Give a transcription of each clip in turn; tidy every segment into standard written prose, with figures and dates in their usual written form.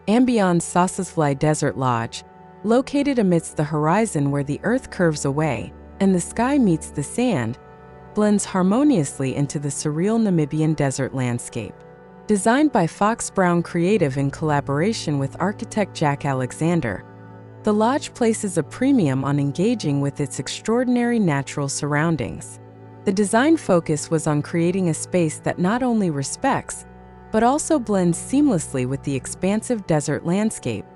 andBeyond Sossusvlei Desert Lodge, located amidst the horizon where the earth curves away and the sky meets the sand, blends harmoniously into the surreal Namibian desert landscape. Designed by Fox Browne Creative in collaboration with architect Jack Alexander, the lodge places a premium on engaging with its extraordinary natural surroundings. The design focus was on creating a space that not only respects, but also blends seamlessly with the expansive desert landscape,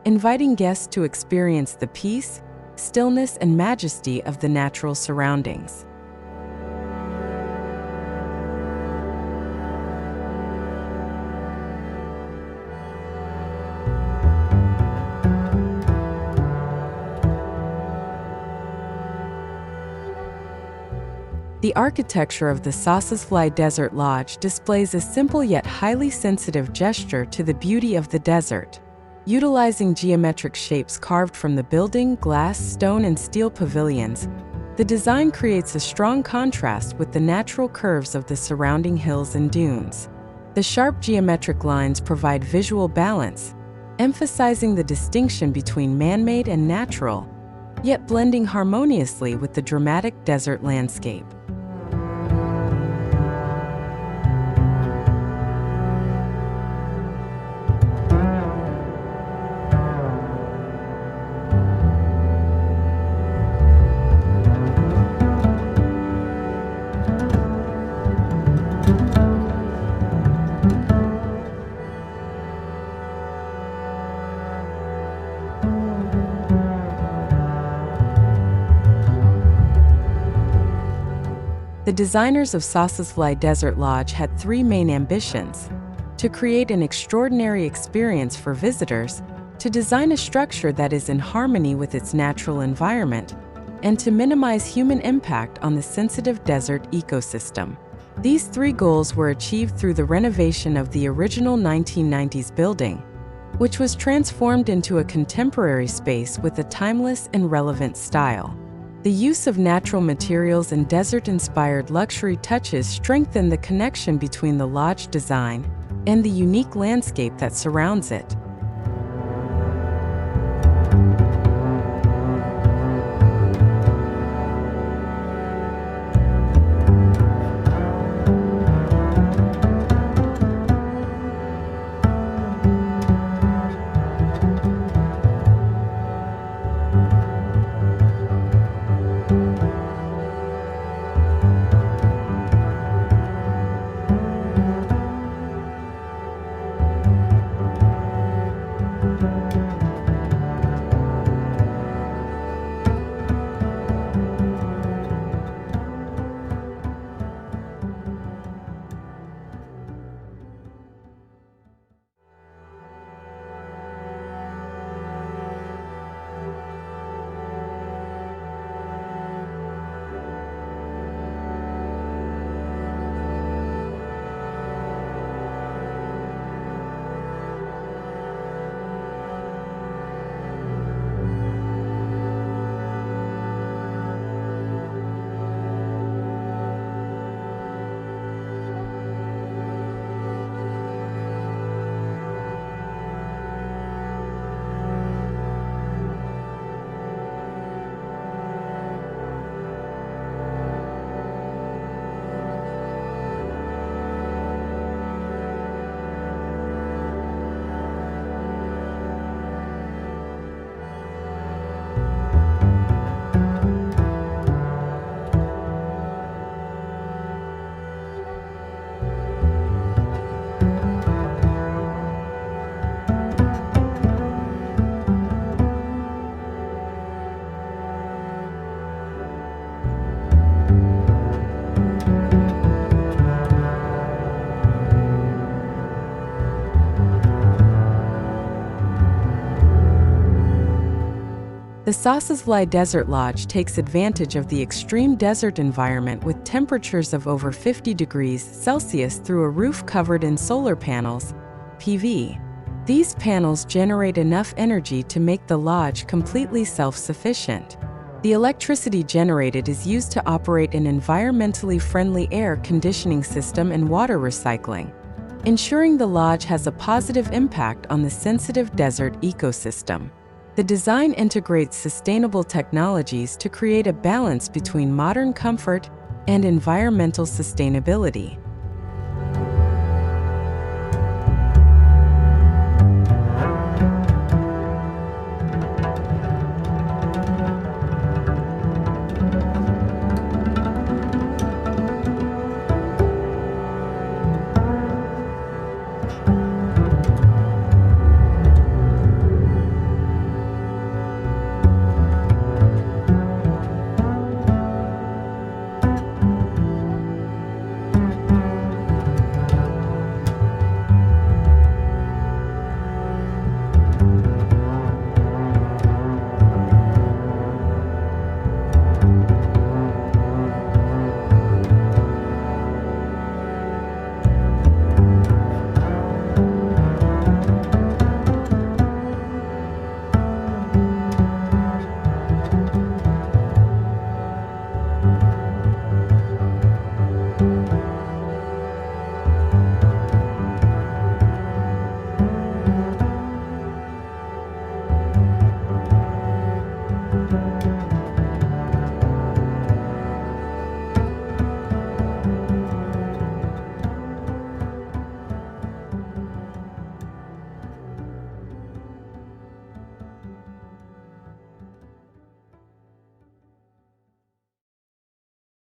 inviting guests to experience the peace, stillness, and majesty of the natural surroundings. The architecture of the Sossusvlei Desert Lodge displays a simple yet highly sensitive gesture to the beauty of the desert. Utilizing geometric shapes carved from the building, glass, stone, and steel pavilions, the design creates a strong contrast with the natural curves of the surrounding hills and dunes. The sharp geometric lines provide visual balance, emphasizing the distinction between man-made and natural, yet blending harmoniously with the dramatic desert landscape. The designers of Sossusvlei Desert Lodge had three main ambitions: to create an extraordinary experience for visitors, to design a structure that is in harmony with its natural environment, and to minimize human impact on the sensitive desert ecosystem. These three goals were achieved through the renovation of the original 1990s building, which was transformed into a contemporary space with a timeless and relevant style. The use of natural materials and desert-inspired luxury touches strengthen the connection between the lodge design and the unique landscape that surrounds it. The Sossusvlei Desert Lodge takes advantage of the extreme desert environment with temperatures of over 50 degrees Celsius through a roof covered in solar panels, PV. These panels generate enough energy to make the lodge completely self-sufficient. The electricity generated is used to operate an environmentally friendly air conditioning system and water recycling. ensuring the lodge has a positive impact on the sensitive desert ecosystem. The design integrates sustainable technologies to create a balance between modern comfort and environmental sustainability.